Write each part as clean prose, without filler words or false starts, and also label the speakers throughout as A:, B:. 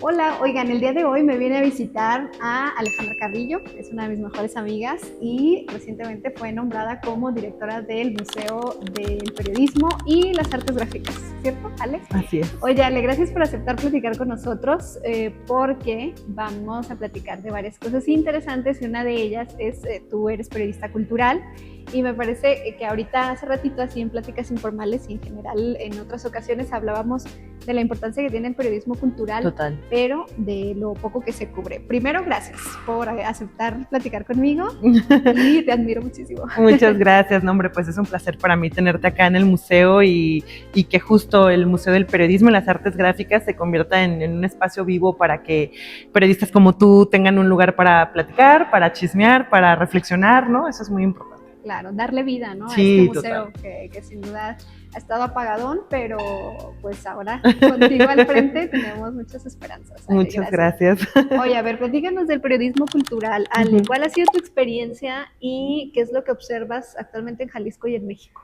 A: Hola, oigan, el día de hoy me viene a visitar a Alejandra Carrillo, es una de mis mejores amigas y recientemente fue nombrada como directora del Museo del Periodismo y las Artes Gráficas, ¿cierto, Ale?
B: Así es.
A: Oye, Ale, gracias por aceptar platicar con nosotros porque vamos a platicar de varias cosas interesantes y una de ellas es tú eres periodista cultural y me parece que ahorita hace ratito así en pláticas informales y en general en otras ocasiones hablábamos de la importancia que tiene el periodismo cultural,
B: Total.
A: pero de lo poco que se cubre. Primero, gracias por aceptar platicar conmigo y te admiro muchísimo.
B: Muchas gracias, no, hombre, pues es un placer para mí tenerte acá en el museo y que justo el Museo del Periodismo y las Artes Gráficas se convierta en un espacio vivo para que periodistas como tú tengan un lugar para platicar, para chismear, para reflexionar, ¿no? Eso es muy importante.
A: Claro, darle vida, ¿no? A este
B: Sí, total.
A: museo que sin duda ha estado apagadón, pero pues ahora contigo al frente tenemos muchas esperanzas. Ale,
B: Muchas
A: gracias.
B: gracias.
A: Oye, a ver, platícanos del periodismo cultural. Ale,
B: Uh-huh.
A: ¿cuál ha sido tu experiencia y qué es lo que observas actualmente en Jalisco y en México?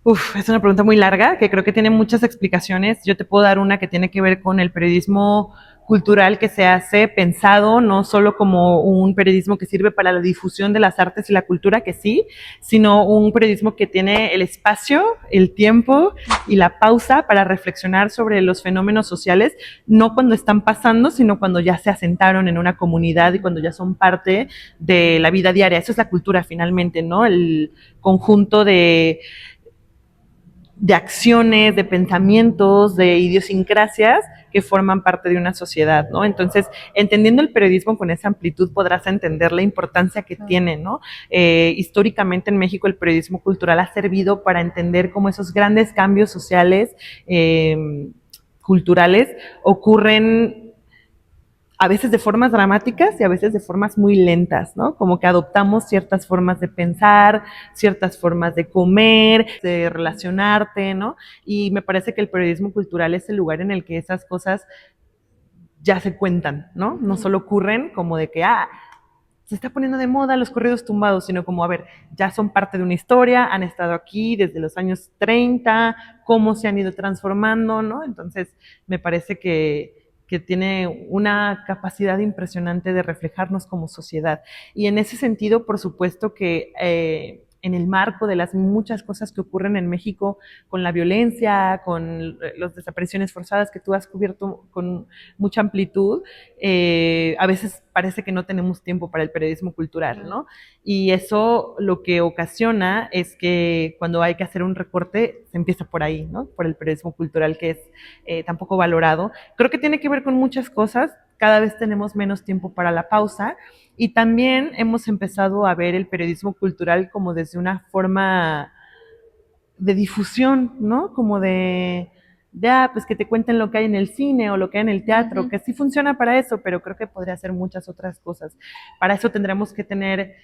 B: Uf, es una pregunta muy larga que creo que tiene muchas explicaciones. Yo te puedo dar una que tiene que ver con el periodismo cultural que se hace pensado no solo como un periodismo que sirve para la difusión de las artes y la cultura, que sí, sino un periodismo que tiene el espacio, el tiempo y la pausa para reflexionar sobre los fenómenos sociales, no cuando están pasando, sino cuando ya se asentaron en una comunidad y cuando ya son parte de la vida diaria. Eso es la cultura finalmente, ¿no? El conjunto de acciones, de pensamientos, de idiosincrasias que forman parte de una sociedad, ¿no? Entonces, entendiendo el periodismo con esa amplitud, podrás entender la importancia que tiene, ¿no? Históricamente en México el periodismo cultural ha servido para entender cómo esos grandes cambios sociales, culturales, ocurren a veces de formas dramáticas y a veces de formas muy lentas, ¿no? Como que adoptamos ciertas formas de pensar, ciertas formas de comer, de relacionarte, ¿no? Y me parece que el periodismo cultural es el lugar en el que esas cosas ya se cuentan, ¿no? No solo ocurren como de que, se está poniendo de moda los corridos tumbados, sino como, a ver, ya son parte de una historia, han estado aquí desde los años 30, cómo se han ido transformando, ¿no? Entonces, me parece que tiene una capacidad impresionante de reflejarnos como sociedad. Y en ese sentido, por supuesto que en el marco de las muchas cosas que ocurren en México con la violencia, con las desapariciones forzadas que tú has cubierto con mucha amplitud, a veces parece que no tenemos tiempo para el periodismo cultural, ¿no? Y eso lo que ocasiona es que cuando hay que hacer un recorte, se empieza por ahí, ¿no? Por el periodismo cultural que es tan poco valorado. Creo que tiene que ver con muchas cosas. Cada vez tenemos menos tiempo para la pausa y también hemos empezado a ver el periodismo cultural como desde una forma de difusión, ¿no? Como pues que te cuenten lo que hay en el cine o lo que hay en el teatro, que sí funciona para eso, pero creo que podría hacer muchas otras cosas. Para eso tendremos que tener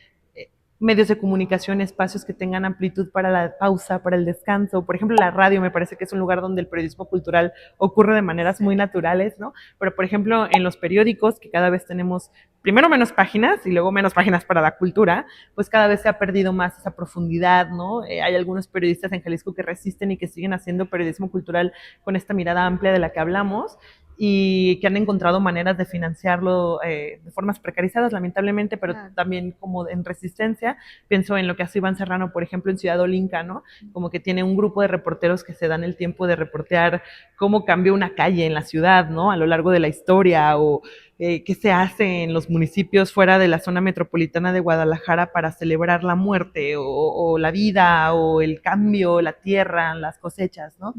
B: medios de comunicación, espacios que tengan amplitud para la pausa, para el descanso. Por ejemplo, la radio me parece que es un lugar donde el periodismo cultural ocurre de maneras muy naturales, ¿no? Pero, por ejemplo, en los periódicos, que cada vez tenemos primero menos páginas y luego menos páginas para la cultura, pues cada vez se ha perdido más esa profundidad, ¿no? Hay algunos periodistas en Jalisco que resisten y que siguen haciendo periodismo cultural con esta mirada amplia de la que hablamos y que han encontrado maneras de financiarlo de formas precarizadas, lamentablemente, pero también como en resistencia. Pienso en lo que hace Iván Serrano, por ejemplo, en Ciudad Olinca, ¿no? Como que tiene un grupo de reporteros que se dan el tiempo de reportear cómo cambió una calle en la ciudad, ¿no? A lo largo de la historia, o qué se hace en los municipios fuera de la zona metropolitana de Guadalajara para celebrar la muerte o la vida o el cambio, la tierra, las cosechas, ¿no?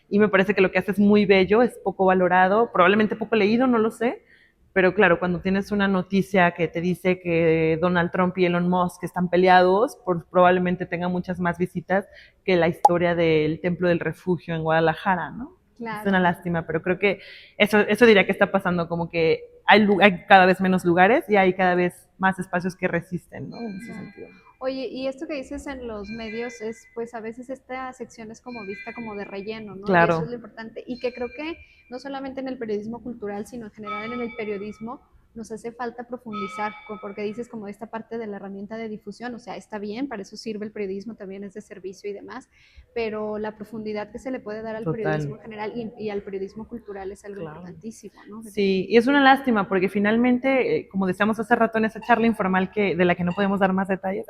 B: Y me parece que lo que hace es muy bello, es poco valorado, probablemente poco leído, no lo sé, pero claro, cuando tienes una noticia que te dice que Donald Trump y Elon Musk están peleados, probablemente tenga muchas más visitas que la historia del Templo del Refugio en Guadalajara, ¿no? Es
A: Claro.
B: una lástima, pero creo que eso diría que está pasando, como que hay cada vez menos lugares y hay cada vez más espacios que resisten, ¿no? En ese sentido.
A: Oye, y esto que dices en los medios es, pues a veces esta sección es como vista como de relleno, ¿no? Y eso es
B: Claro.
A: lo importante. Y que creo que no solamente en el periodismo cultural, sino en general en el periodismo, nos hace falta profundizar, porque dices como esta parte de la herramienta de difusión, o sea, está bien, para eso sirve el periodismo, también es de servicio y demás, pero la profundidad que se le puede dar al periodismo
B: Total.
A: en general y al periodismo cultural es algo
B: Claro.
A: importantísimo, ¿no?
B: Sí, y es una lástima porque finalmente, como decíamos hace rato en esa charla informal de la que no podemos dar más detalles,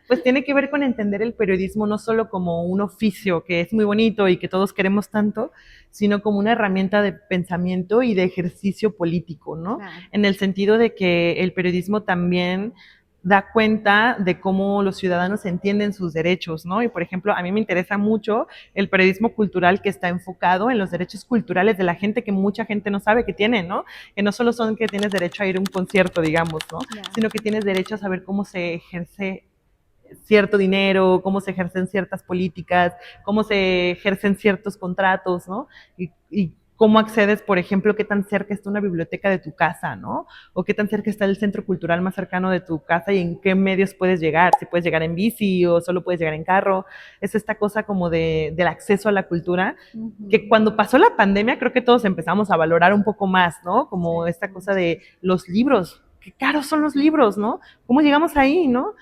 B: pues tiene que ver con entender el periodismo no solo como un oficio que es muy bonito y que todos queremos tanto, sino como una herramienta de pensamiento y de ejercicio político, ¿no?
A: Claro.
B: En el sentido de que el periodismo también da cuenta de cómo los ciudadanos entienden sus derechos, ¿no? Y por ejemplo, a mí me interesa mucho el periodismo cultural que está enfocado en los derechos culturales de la gente que mucha gente no sabe que tiene, ¿no? Que no solo son que tienes derecho a ir a un concierto, digamos, ¿no?
A: Yeah.
B: Sino que tienes derecho a saber cómo se ejerce cierto dinero, cómo se ejercen ciertas políticas, cómo se ejercen ciertos contratos, ¿no? Y cómo accedes, por ejemplo, qué tan cerca está una biblioteca de tu casa, ¿no? O qué tan cerca está el centro cultural más cercano de tu casa y en qué medios puedes llegar, si puedes llegar en bici o solo puedes llegar en carro. Es esta cosa como del acceso a la cultura, que cuando pasó la pandemia creo que todos empezamos a valorar un poco más, ¿no? Como esta cosa de los libros, qué caros son los libros, ¿no? ¿Cómo llegamos ahí, no?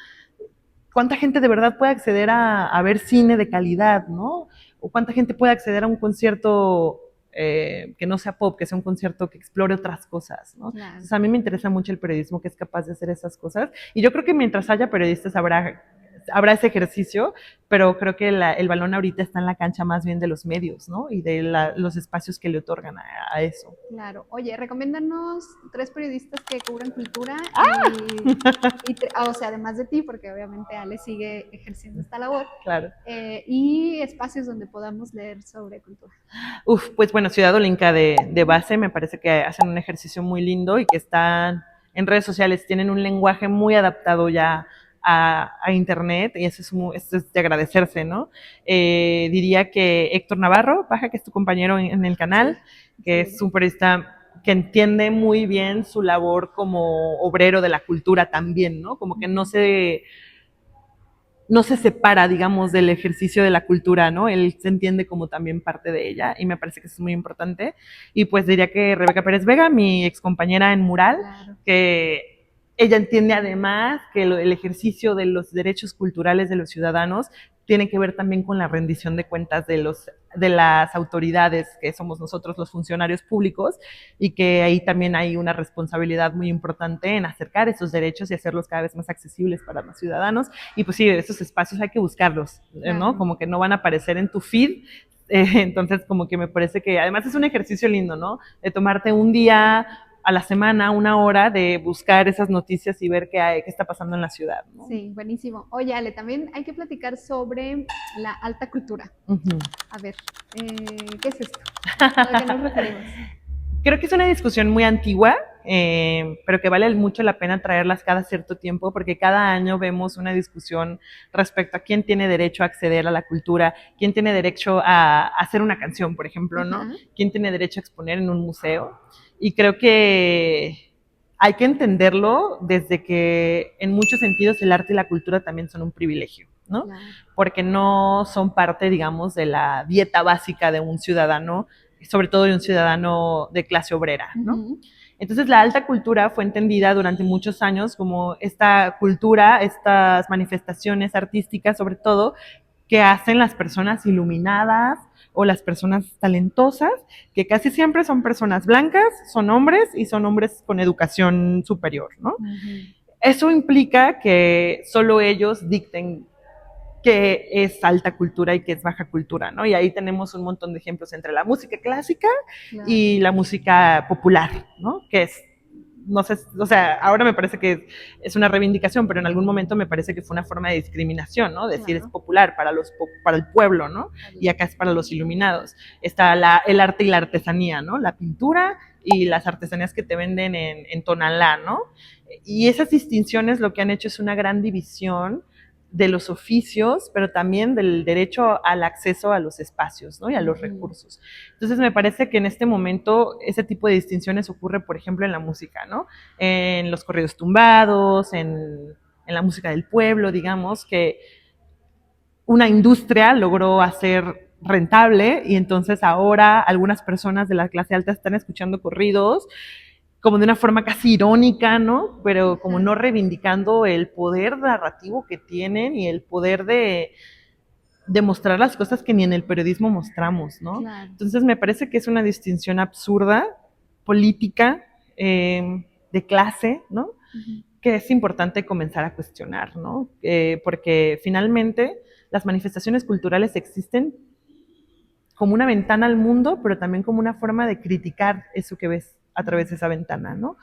B: ¿Cuánta gente de verdad puede acceder a ver cine de calidad, no? O cuánta gente puede acceder a un concierto que no sea pop, que sea un concierto que explore otras cosas, ¿no?
A: Claro.
B: Entonces a mí me interesa mucho el periodismo que es capaz de hacer esas cosas y yo creo que mientras haya periodistas habrá ese ejercicio, pero creo que el balón ahorita está en la cancha más bien de los medios, ¿no? Y de los espacios que le otorgan a eso.
A: Claro. Oye, recomiéndanos 3 periodistas que cubran cultura o sea, además de ti, porque obviamente Ale sigue ejerciendo esta labor.
B: Claro.
A: Y espacios donde podamos leer sobre cultura.
B: Pues bueno, Ciudad Olinka de base me parece que hacen un ejercicio muy lindo y que están en redes sociales, tienen un lenguaje muy adaptado ya a internet y eso es de agradecerse, ¿no? Diría que Héctor Navarro, Paja, que es tu compañero en el canal,
A: Sí,
B: que es un periodista que entiende muy bien su labor como obrero de la cultura también, ¿no? Como que no se separa, digamos, del ejercicio de la cultura, ¿no? Él se entiende como también parte de ella y me parece que eso es muy importante. Y pues diría que Rebeca Pérez Vega, mi excompañera en Mural,
A: claro.
B: que ella entiende además que el ejercicio de los derechos culturales de los ciudadanos tiene que ver también con la rendición de cuentas de las autoridades, que somos nosotros los funcionarios públicos, y que ahí también hay una responsabilidad muy importante en acercar esos derechos y hacerlos cada vez más accesibles para los ciudadanos. Y pues sí, esos espacios hay que buscarlos, ¿no? Como que no van a aparecer en tu feed. Entonces, como que me parece que además es un ejercicio lindo, ¿no? De tomarte un día a la semana, una hora de buscar esas noticias y ver qué está pasando en la ciudad, ¿no?
A: Sí, buenísimo. Oye, Ale, también hay que platicar sobre la alta cultura. A ver, ¿qué es esto? ¿A qué nos referimos?
B: Creo que es una discusión muy antigua, pero que vale mucho la pena traerlas cada cierto tiempo, porque cada año vemos una discusión respecto a quién tiene derecho a acceder a la cultura, quién tiene derecho a hacer una canción, por ejemplo, ¿no? Quién tiene derecho a exponer en un museo. Y creo que hay que entenderlo desde que en muchos sentidos el arte y la cultura también son un privilegio, ¿no? Claro. Porque no son parte, digamos, de la dieta básica de un ciudadano, sobre todo de un ciudadano de clase obrera, ¿no? Entonces la alta cultura fue entendida durante muchos años como esta cultura, estas manifestaciones artísticas sobre todo, que hacen las personas iluminadas o las personas talentosas, que casi siempre son personas blancas, son hombres y son hombres con educación superior, ¿no? Eso implica que solo ellos dicten qué es alta cultura y qué es baja cultura, ¿no? Y ahí tenemos un montón de ejemplos entre la música clásica y la música popular, ¿no? Que es, no sé, o sea, ahora me parece que es una reivindicación, pero en algún momento me parece que fue una forma de discriminación, ¿no? Decir es popular para el pueblo, ¿no? Y acá es para los iluminados. Está el arte y la artesanía, ¿no? La pintura y las artesanías que te venden en Tonalá, ¿no? Y esas distinciones lo que han hecho es una gran división de los oficios, pero también del derecho al acceso a los espacios, ¿no? Y a los recursos. Entonces me parece que en este momento ese tipo de distinciones ocurre, por ejemplo, en la música, ¿no? En los corridos tumbados, en la música del pueblo, digamos, que una industria logró hacer rentable y entonces ahora algunas personas de la clase alta están escuchando corridos como de una forma casi irónica, ¿no? Pero como no reivindicando el poder narrativo que tienen y el poder de mostrar las cosas que ni en el periodismo mostramos, ¿no?
A: Claro.
B: Entonces me parece que es una distinción absurda, política, de clase, ¿no? Que es importante comenzar a cuestionar, ¿no? Porque finalmente las manifestaciones culturales existen como una ventana al mundo, pero también como una forma de criticar eso que ves a través de esa ventana, ¿no?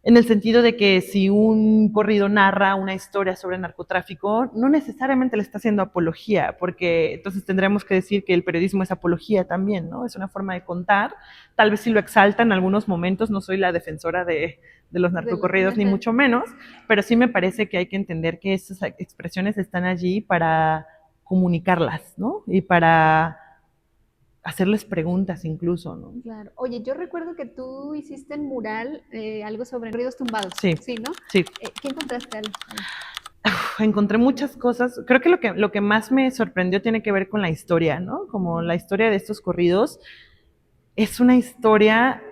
B: En el sentido de que si un corrido narra una historia sobre narcotráfico, no necesariamente le está haciendo apología, porque entonces tendremos que decir que el periodismo es apología también, ¿no? Es una forma de contar, tal vez sí lo exalta en algunos momentos, no soy la defensora de los narcocorridos, ni mucho menos, pero sí me parece que hay que entender que esas expresiones están allí para comunicarlas, ¿no? Y para hacerles preguntas incluso, ¿no?
A: Claro. Oye, yo recuerdo que tú hiciste en mural algo sobre corridos tumbados.
B: Sí,
A: Sí, ¿no?
B: sí.
A: ¿Qué encontraste ahí?
B: Encontré muchas cosas. Creo que lo que más me sorprendió tiene que ver con la historia, ¿no? Como la historia de estos corridos es una historia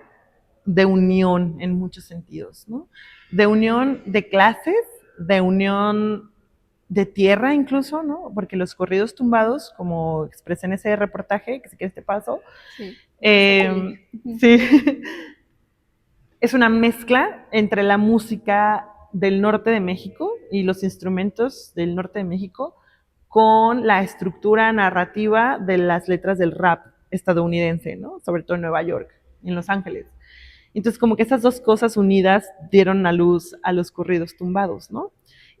B: de unión en muchos sentidos, ¿no? De unión de clases, de unión de tierra incluso, ¿no? Porque los corridos tumbados, como expresé en ese reportaje, que si quieres te paso,
A: Sí.
B: sí, es una mezcla entre la música del norte de México y los instrumentos del norte de México con la estructura narrativa de las letras del rap estadounidense, ¿no? Sobre todo en Nueva York, en Los Ángeles. Entonces, como que esas dos cosas unidas dieron a luz a los corridos tumbados, ¿no?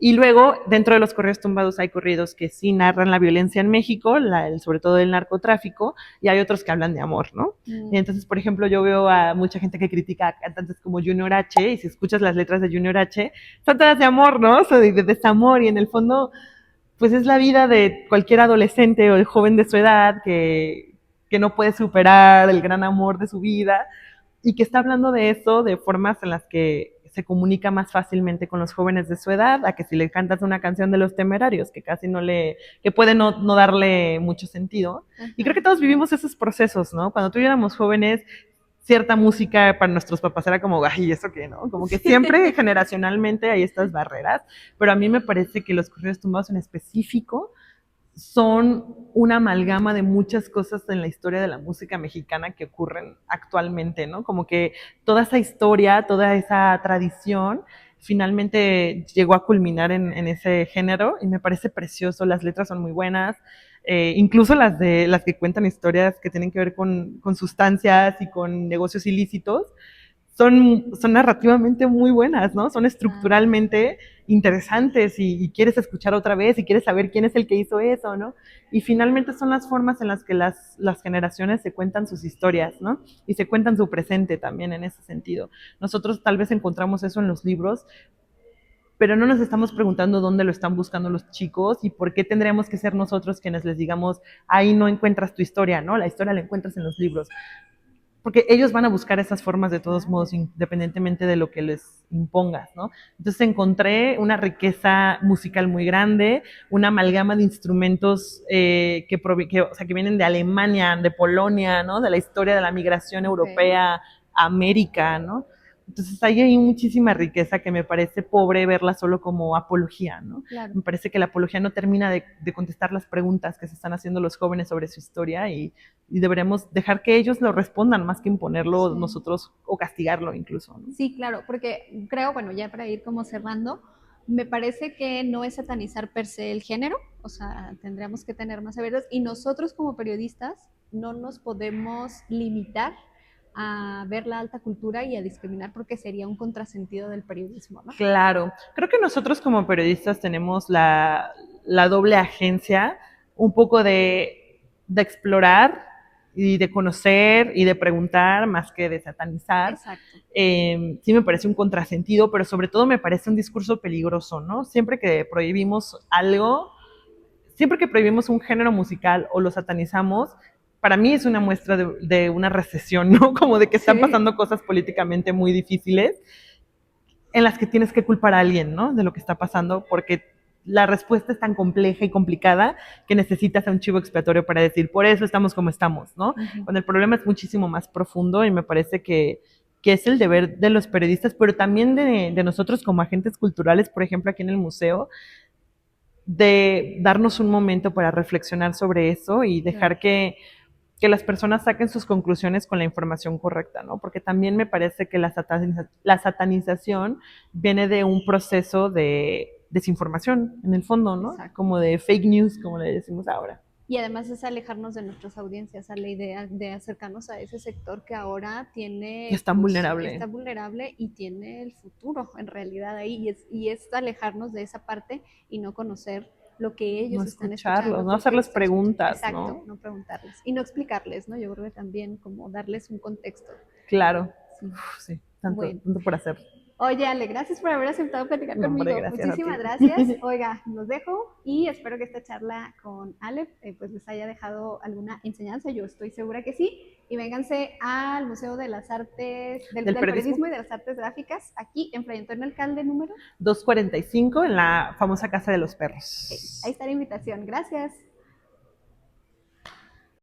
B: Y luego, dentro de los corridos tumbados hay corridos que sí narran la violencia en México, sobre todo el narcotráfico, y hay otros que hablan de amor, ¿no? Y entonces, por ejemplo, yo veo a mucha gente que critica a cantantes como Junior H, y si escuchas las letras de Junior H, son todas de amor, ¿no? O sea, de desamor, y en el fondo, pues es la vida de cualquier adolescente o el joven de su edad que no puede superar el gran amor de su vida, y que está hablando de eso de formas en las que se comunica más fácilmente con los jóvenes de su edad, a que si le cantas una canción de Los Temerarios, que casi que puede no darle mucho sentido. Ajá. Y creo que todos vivimos esos procesos, ¿no? Cuando tú y yo éramos jóvenes, cierta música para nuestros papás era como, ay, ¿eso qué, no? Como que siempre generacionalmente hay estas barreras, pero a mí me parece que los corridos tumbados en específico son una amalgama de muchas cosas en la historia de la música mexicana que ocurren actualmente, ¿no? Como que toda esa historia, toda esa tradición, finalmente llegó a culminar en ese género y me parece precioso, las letras son muy buenas, incluso las que cuentan historias que tienen que ver con sustancias y con negocios ilícitos, son narrativamente muy buenas, ¿no? Son estructuralmente interesantes y quieres escuchar otra vez y quieres saber quién es el que hizo eso, ¿no? Y finalmente son las formas en las que las generaciones se cuentan sus historias, ¿no? Y se cuentan su presente también en ese sentido. Nosotros tal vez encontramos eso en los libros, pero no nos estamos preguntando dónde lo están buscando los chicos y por qué tendríamos que ser nosotros quienes les digamos, ahí no encuentras tu historia, ¿no? La historia la encuentras en los libros. Porque ellos van a buscar esas formas de todos modos, independientemente de lo que les impongas, ¿no? Entonces encontré una riqueza musical muy grande, una amalgama de instrumentos o sea, que vienen de Alemania, de Polonia, ¿no? De la historia de la migración europea a América, ¿no? Entonces ahí hay muchísima riqueza que me parece pobre verla solo como apología, ¿no? Claro. Me parece que la apología no termina de contestar las preguntas que se están haciendo los jóvenes sobre su historia y deberemos dejar que ellos lo respondan más que imponerlo nosotros o castigarlo incluso, ¿no?
A: Sí, claro, porque creo, bueno, ya para ir como cerrando, me parece que no es satanizar per se el género, o sea, tendríamos que tener más saberes y nosotros como periodistas no nos podemos limitar a ver la alta cultura y a discriminar porque sería un contrasentido del periodismo, ¿no?
B: Claro, creo que nosotros como periodistas tenemos la doble agencia un poco de explorar y de conocer y de preguntar más que de satanizar.
A: Exacto.
B: Sí me parece un contrasentido, pero sobre todo me parece un discurso peligroso, ¿no? Siempre que prohibimos algo, siempre que prohibimos un género musical o lo satanizamos, para mí es una muestra de una recesión, ¿no? Como de que están pasando cosas políticamente muy difíciles en las que tienes que culpar a alguien, ¿no? De lo que está pasando, porque la respuesta es tan compleja y complicada que necesitas a un chivo expiatorio para decir, por eso estamos como estamos, ¿no? Cuando el problema es muchísimo más profundo y me parece que que es el deber de los periodistas, pero también de nosotros como agentes culturales, por ejemplo, aquí en el museo, de darnos un momento para reflexionar sobre eso y dejar que las personas saquen sus conclusiones con la información correcta, ¿no? Porque también me parece que la satanización viene de un proceso de desinformación, en el fondo, ¿no?
A: Exacto.
B: Como de fake news, como le decimos ahora.
A: Y además es alejarnos de nuestras audiencias, a la idea de acercarnos a ese sector que ahora tiene,
B: Es tan
A: pues,
B: vulnerable.
A: está vulnerable y tiene el futuro en realidad ahí. Y es alejarnos de esa parte y no conocer lo que ellos
B: No
A: están
B: escucharlos,
A: escuchando.
B: no
A: Porque
B: hacerles preguntas,
A: exacto,
B: ¿no?
A: no preguntarles. Y no explicarles, ¿no? Yo creo que también como darles un contexto.
B: Claro.
A: Sí.
B: Uf, sí, tanto,
A: Bueno.
B: tanto por hacer.
A: Oye, Ale, gracias por haber aceptado platicar
B: No, hombre,
A: conmigo.
B: gracias a
A: Muchísimas
B: ti.
A: gracias. Oiga, los dejo y espero que esta charla con Ale pues les haya dejado alguna enseñanza. Yo estoy segura que sí. Y vénganse al Museo de las Artes,
B: Del
A: del
B: periodismo.
A: Periodismo y de las Artes Gráficas, aquí en Fray Antonio Alcalde número
B: 245 en la famosa Casa de los
A: Okay.
B: Perros.
A: Ahí está la invitación. Gracias.